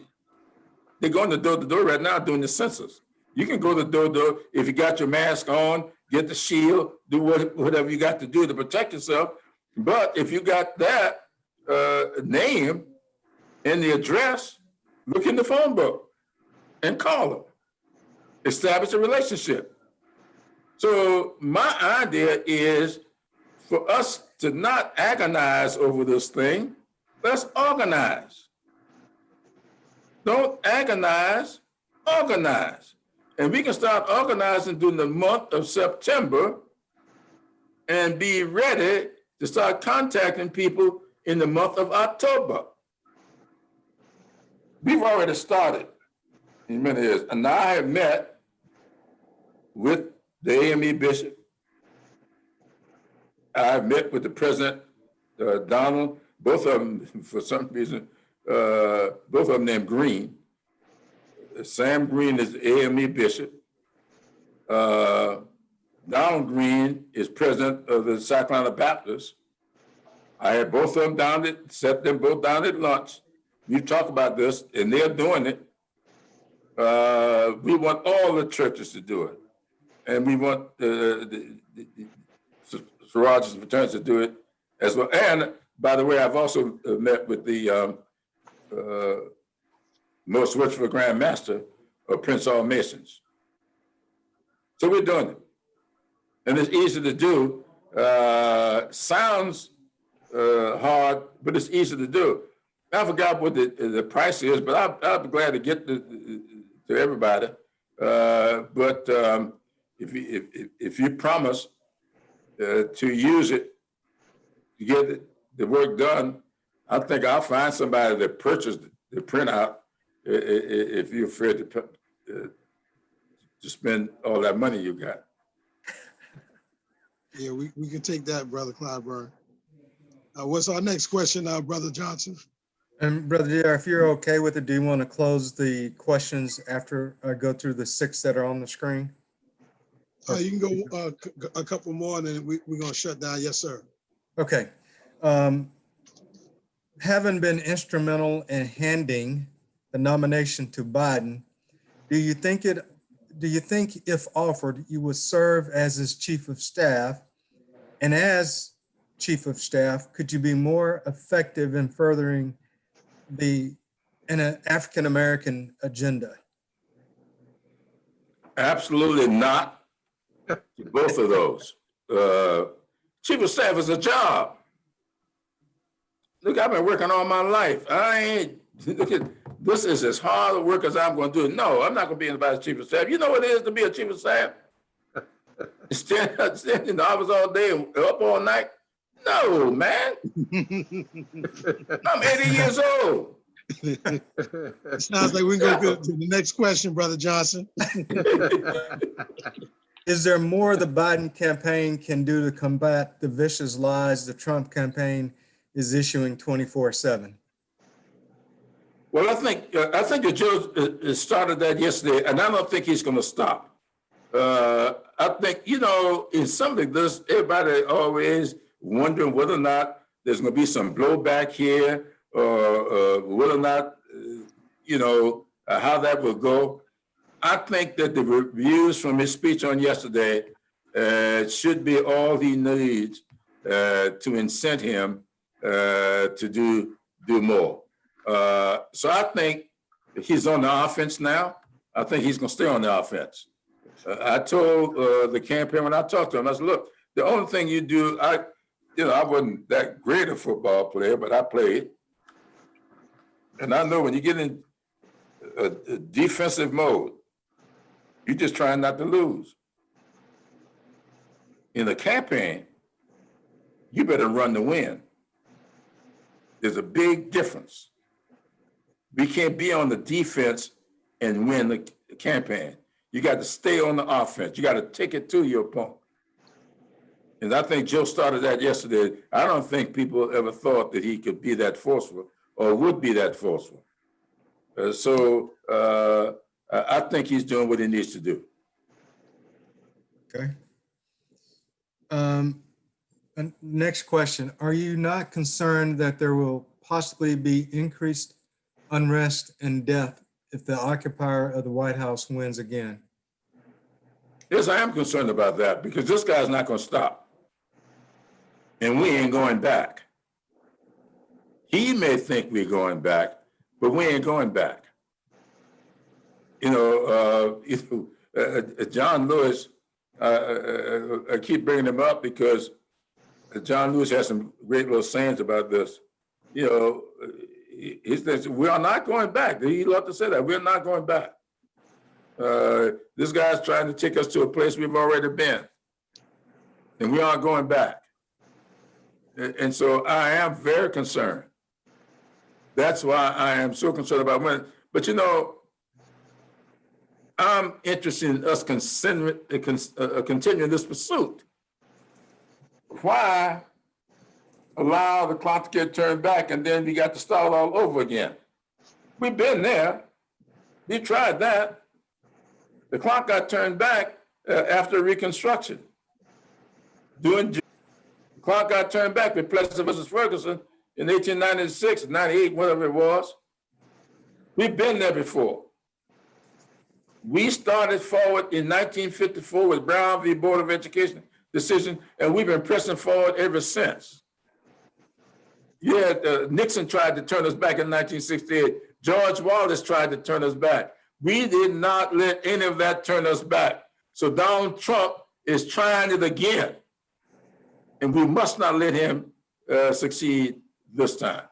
Speaker 1: they're going to door right now doing the census. You can go to door to door if you got your mask on, get the shield, do whatever you got to do to protect yourself. But if you got that name and the address, look in the phone book and call them. Establish a relationship. So my idea is for us to not agonize over this thing, let's organize. Don't agonize, organize. And we can start organizing during the month of September and be ready to start contacting people in the month of October. We've already started in many years. And I have met with the AME bishop I met with the president, Donald, both of them, for some reason, both of them named Green. Sam Green is AME Bishop. Donald Green is president of the South Carolina Baptist. I had both of them down at, set them both down at lunch. We talk about this, and they're doing it. We want all the churches to do it. And we want the sororities and fraternities to do it as well. And by the way, I've also met with the most worshipful Grand Master of Prince Hall Masons. So we're doing it. And it's easy to do. Sounds hard, but it's easy to do. I forgot what the price is, but I'll be glad to get to everybody. But if you promise to use it to get the work done, I think I'll find somebody that purchased the printout if you're afraid to spend all that money you got.
Speaker 2: Yeah, we can take that, Brother Clyburn. What's our next question, Brother Johnson?
Speaker 7: And Brother DR, if you're okay with it, do you want to close the questions after I go through the 6 that are on the screen?
Speaker 2: You can go a couple more and then we're going to shut down. Yes, sir.
Speaker 7: Okay. Having been instrumental in handing the nomination to Biden, do you think if offered, you would serve as his chief of staff? And as chief of staff, could you be more effective in furthering an African-American agenda?
Speaker 1: Absolutely not. Both of those. Chief of staff is a job. Look, I've been working all my life. This is as hard a work as I'm going to do. No, I'm not going to be anybody's chief of staff. You know what it is to be a chief of staff? Stand in the office all day and up all night? No, man. I'm 80 years old.
Speaker 2: It sounds like we can go to the next question, Brother Johnson.
Speaker 7: Is there more the Biden campaign can do to combat the vicious lies the Trump campaign is issuing 24/7?
Speaker 1: Well, I think the judge started that yesterday, and I don't think he's going to stop. I think, in something like this, everybody always wondering whether or not there's going to be some blowback here, or whether or not, how that will go. I think that the reviews from his speech on yesterday should be all he needs to incent him to do more. So I think he's on the offense now. I think he's going to stay on the offense. I told the campaign when I talked to him, I said, look, the only thing you do, I wasn't that great a football player, but I played. And I know when you get in a defensive mode, you're just trying not to lose. In a campaign, you better run to win. There's a big difference. We can't be on the defense and win the campaign. You got to stay on the offense. You got to take it to your opponent. And I think Joe started that yesterday. I don't think people ever thought that he could be that forceful or would be that forceful. So I think he's doing what he needs to do.
Speaker 7: Okay. And next question. Are you not concerned that there will possibly be increased unrest and death if the occupier of the White House wins again?
Speaker 1: Yes, I am concerned about that because this guy's not going to stop. And we ain't going back. He may think we're going back, but we ain't going back. John Lewis, I keep bringing him up because John Lewis has some great little sayings about this. He says, we are not going back. He loved to say that. We're not going back. This guy's trying to take us to a place we've already been. And we aren't going back. And so I am very concerned. That's why I am so concerned about winning. But I'm interested in us continuing this pursuit. why allow the clock to get turned back and then we got to start all over again? We've been there. We tried that. The clock got turned back after Reconstruction. The clock got turned back with Plessy versus Ferguson in 1896, 98, whatever it was. We've been there before. We started forward in 1954 with Brown v. Board of Education decision, and we've been pressing forward ever since. Yeah, Nixon tried to turn us back in 1968. George Wallace tried to turn us back. We did not let any of that turn us back. So Donald Trump is trying it again. And we must not let him succeed this time.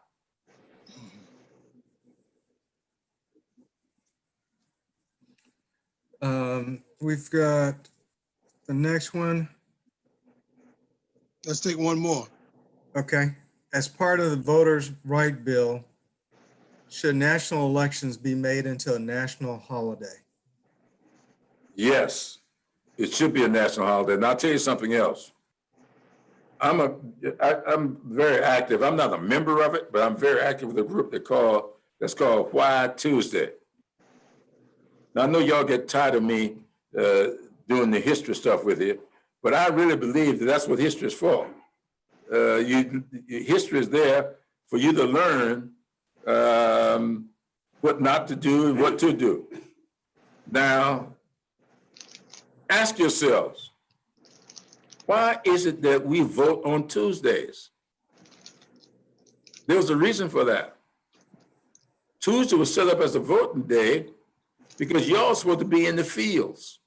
Speaker 7: We've got the next one.
Speaker 2: Let's take one more.
Speaker 7: Okay. As part of the voters' right bill, should national elections be made into a national holiday?
Speaker 1: Yes, it should be a national holiday. And I'll tell you something else. I'm very active. I'm not a member of it, but I'm very active with a group that's called Why Tuesday. Now, I know y'all get tired of me doing the history stuff with you, but I really believe that that's what history is for. History is there for you to learn what not to do and what to do. Now, ask yourselves, why is it that we vote on Tuesdays? There's a reason for that. Tuesday was set up as a voting day because y'all supposed to be in the fields.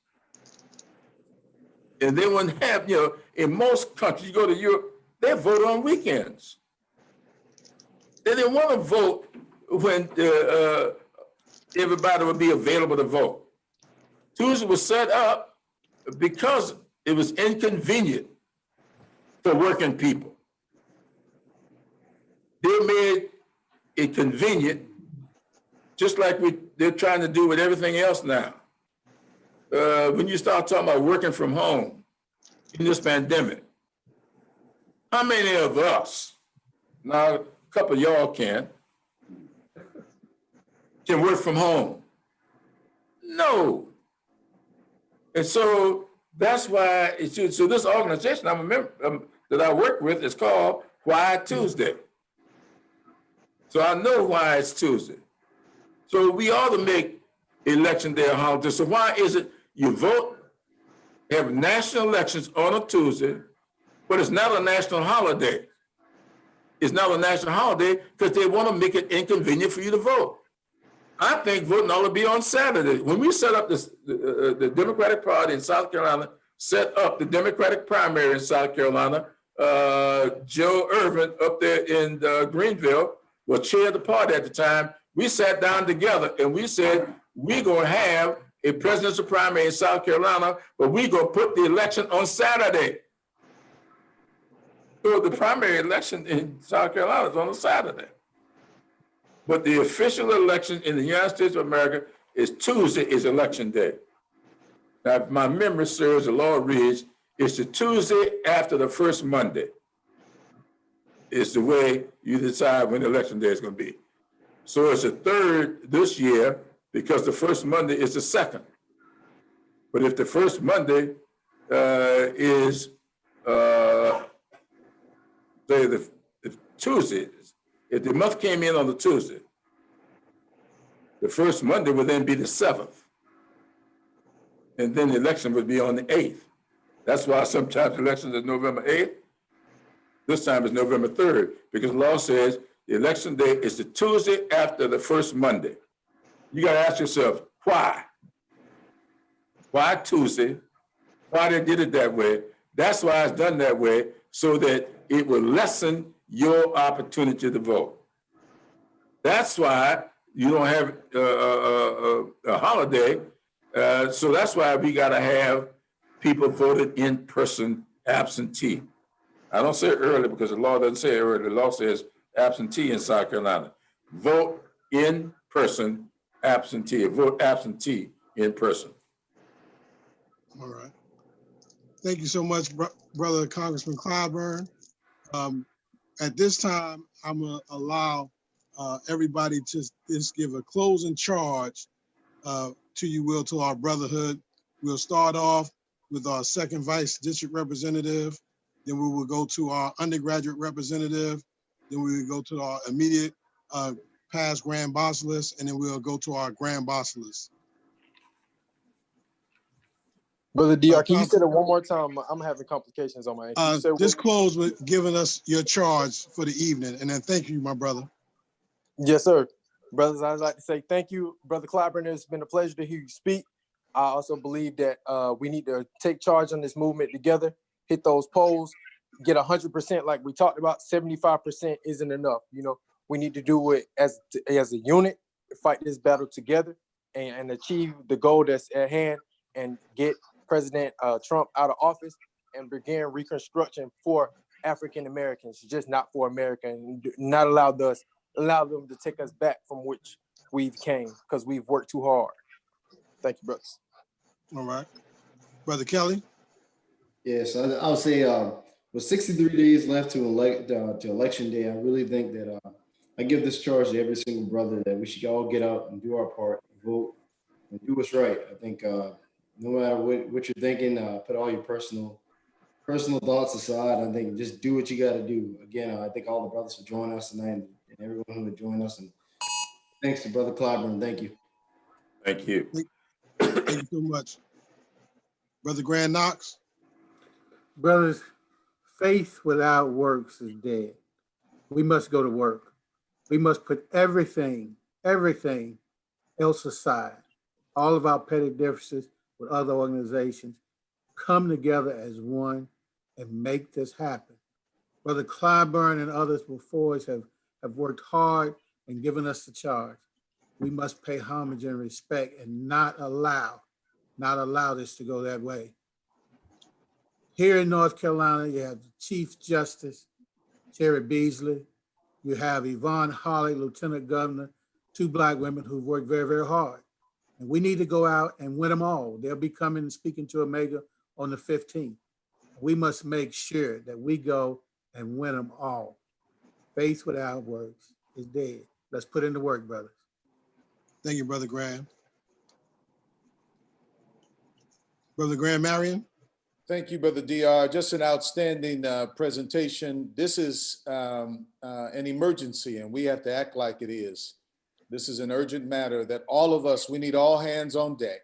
Speaker 1: And they wouldn't have, in most countries, you go to Europe, they vote on weekends. They didn't want to vote when everybody would be available to vote. Tuesday was set up because it was inconvenient for working people. They made it convenient, just like they're trying to do with everything else now. When you start talking about working from home in this pandemic, how many of us, now a couple of y'all can work from home? No. And so that's why so this organization I'm a member that I work with is called Why Tuesday. So I know why it's Tuesday. So we ought to make election day a holiday. So why is it you vote, have national elections on a Tuesday, but it's not a national holiday? It's not a national holiday because they want to make it inconvenient for you to vote. I think voting ought to be on Saturday. When we set up the Democratic Party in South Carolina, set up the Democratic primary in South Carolina, Joe Irvin up there in Greenville was chair of the party at the time. We sat down together and we said, we're going to have a presidential primary in South Carolina, but we're going to put the election on Saturday. So the primary election in South Carolina is on a Saturday. But the official election in the United States of America is Tuesday, is election day. Now, if my memory serves, the law reads, it's the Tuesday after the first Monday. It's the way you decide when election day is going to be. So it's the third this year because the first Monday is the second. But if the first Monday is say the Tuesday, if the month came in on the Tuesday, the first Monday would then be the 7th. And then the election would be on the 8th. That's why sometimes elections are November 8th. This time it's November 3rd, because the law says the election day is the Tuesday after the first Monday. You got to ask yourself, why? Why Tuesday? Why they did it that way? That's why it's done that way, so that it will lessen your opportunity to vote. That's why you don't have a holiday. So that's why we got to have people voted in person absentee. I don't say early because the law doesn't say early. The law says absentee in South Carolina. Vote in person absentee. Vote absentee in person.
Speaker 2: All right. Thank you so much, Brother Congressman Clyburn. At this time, I'm gonna allow everybody to just give a closing charge to you, Will, to our brotherhood. We'll start off with our second vice district representative. Then we will go to our undergraduate representative. Then we will go to our immediate past grand boss list, and then we'll go to our grand boss list.
Speaker 6: Brother DR, can you say that one more time? I'm having complications on my end. Can you say
Speaker 2: Just close with giving us your charge for the evening, and then thank you, my brother.
Speaker 6: Yes, sir. Brothers, I'd like to say thank you, Brother Clyburn. It's been a pleasure to hear you speak. I also believe that we need to take charge on this movement together, hit those polls, get 100% like we talked about. 75% isn't enough. You know, we need to do it as a unit, fight this battle together, and achieve the goal that's at hand, and get President Trump out of office and begin reconstruction for African Americans, just not for America, and not allow them to take us back from which we've came, because we've worked too hard. Thank you, brothers.
Speaker 2: All right. Brother Kelly?
Speaker 5: Yes, I would say with 63 days left to election day, I really think that I give this charge to every single brother that we should all get out and do our part, vote, and do what's right. I think no matter what you're thinking, put all your personal thoughts aside. I think just do what you got to do. Again, I thank all the brothers for joining us tonight, and everyone who would join us. And thanks to Brother Clyburn. Thank you.
Speaker 1: Thank you.
Speaker 2: Thank you so much. Brother Grand Knox?
Speaker 4: Brothers, faith without works is dead. We must go to work. We must put everything else aside. All of our petty differences with other organizations, come together as one and make this happen. Brother Clyburn and others before us have worked hard and given us the charge. We must pay homage and respect and not allow this to go that way. Here in North Carolina, you have the Chief Justice, Terry Beasley. You have Yvonne Holly, Lieutenant Governor, 2 Black women who've worked very, very hard. And we need to go out and win them all. They'll be coming and speaking to Omega on the 15th. We must make sure that we go and win them all. Faith without works is dead. Let's put in the work, brothers.
Speaker 2: Thank you, Brother Graham. Brother Graham Marion?
Speaker 3: Thank you, Brother DR. Just an outstanding presentation. This is an emergency, and we have to act like it is. This is an urgent matter that all of us, we need all hands on deck.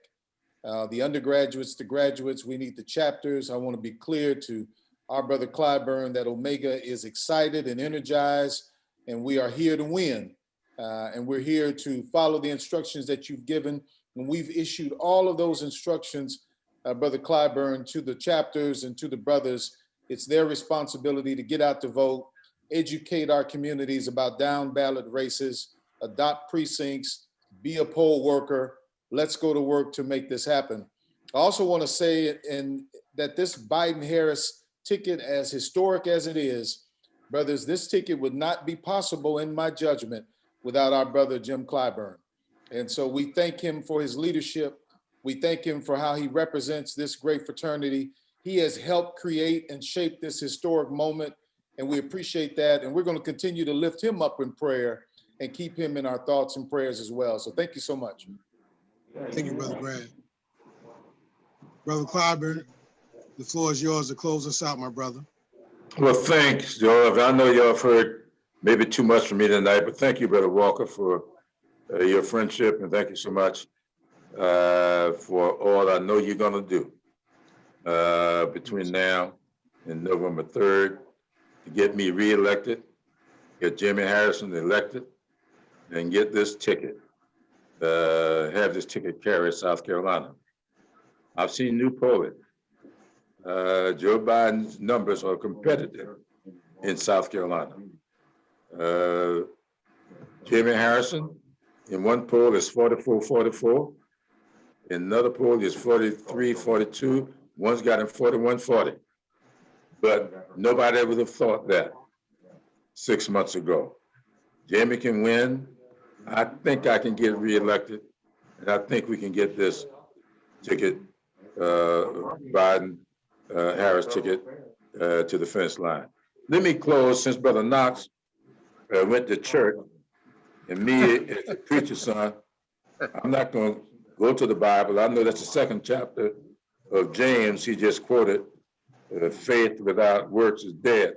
Speaker 3: The undergraduates, the graduates, we need the chapters. I want to be clear to our brother Clyburn that Omega is excited and energized, and we are here to win. And we're here to follow the instructions that you've given. And we've issued all of those instructions, Brother Clyburn, to the chapters and to the brothers. It's their responsibility to get out to vote, educate our communities about down ballot races, adopt precincts, be a poll worker. Let's go to work to make this happen. I also want to say that this Biden-Harris ticket, as historic as it is, brothers, this ticket would not be possible, in my judgment, without our brother Jim Clyburn. And so we thank him for his leadership. We thank him for how he represents this great fraternity. He has helped create and shape this historic moment, and we appreciate that. And we're going to continue to lift him up in prayer and keep him in our thoughts and prayers as well. So thank you so much.
Speaker 2: Thank you, Brother Graham. Brother Clyburn, the floor is yours to close us out, my brother.
Speaker 1: Well, thanks, Joe. I know y'all have heard maybe too much from me tonight, but thank you, Brother Walker, for your friendship, and thank you so much for all I know you're going to do between now and November 3rd to get me reelected, get Jimmy Harrison elected, and get this ticket, have this ticket carry South Carolina. I've seen new polling. Joe Biden's numbers are competitive in South Carolina. Jimmy Harrison in one poll is 44-44. In another poll is 43-42. One's got him 41-40. But nobody ever would have thought that 6 months ago. Jimmy can win. I think I can get reelected. And I think we can get this ticket, Biden Harris ticket, to the finish line. Let me close, since Brother Knox went to church, and me as the preacher's son, I'm not going to go to the Bible. I know that's the second chapter of James he just quoted. Faith without works is dead.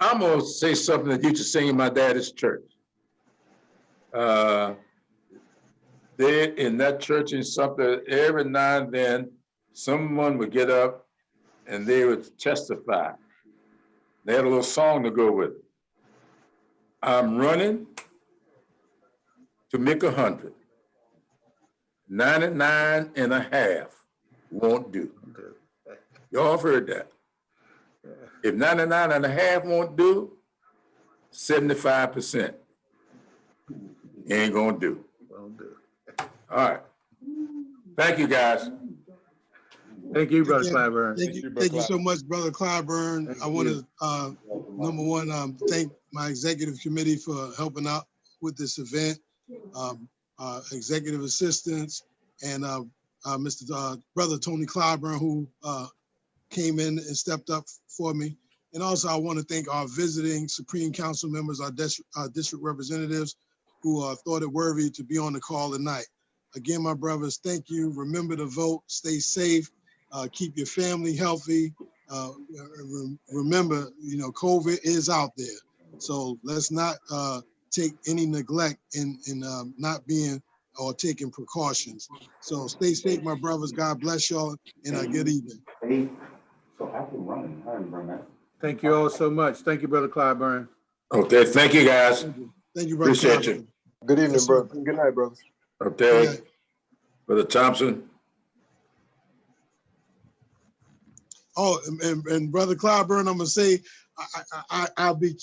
Speaker 1: I'm going to say something that used to sing in my daddy's church. They in that church in something, every now and then, someone would get up and they would testify. They had a little song to go with it. I'm running to make 100. 99 and a half won't do. Y'all have heard that. If 99 and a half won't do, 75% ain't gonna do. All right. Thank you, guys.
Speaker 4: Thank you, Brother
Speaker 2: Again,
Speaker 4: Clyburn.
Speaker 2: Thank you so much, Brother Clyburn.
Speaker 4: Thank
Speaker 2: I want
Speaker 4: you.
Speaker 2: to, number one, thank my executive committee for helping out with this event, executive assistants, and Mr. Brother Tony Clyburn, who came in and stepped up for me. And also, I want to thank our visiting Supreme Council members, our district representatives, who thought it worthy to be on the call tonight. Again, my brothers, thank you. Remember to vote, stay safe, keep your family healthy. Remember, COVID is out there. So let's not take any neglect in not being or taking precautions. So stay safe, my brothers. God bless y'all, and a good evening.
Speaker 4: Thank you all so much. Thank you, Brother Clyburn.
Speaker 1: Okay, thank you, guys.
Speaker 2: Thank you, Brother
Speaker 1: Appreciate
Speaker 2: Clyburn.
Speaker 1: you.
Speaker 6: Good evening,
Speaker 2: Yes, sir.
Speaker 6: brother. Good night, brothers.
Speaker 1: Okay,
Speaker 2: Good night.
Speaker 1: Brother Thompson.
Speaker 2: Oh, and Brother Clyburn, I'm gonna say I'll be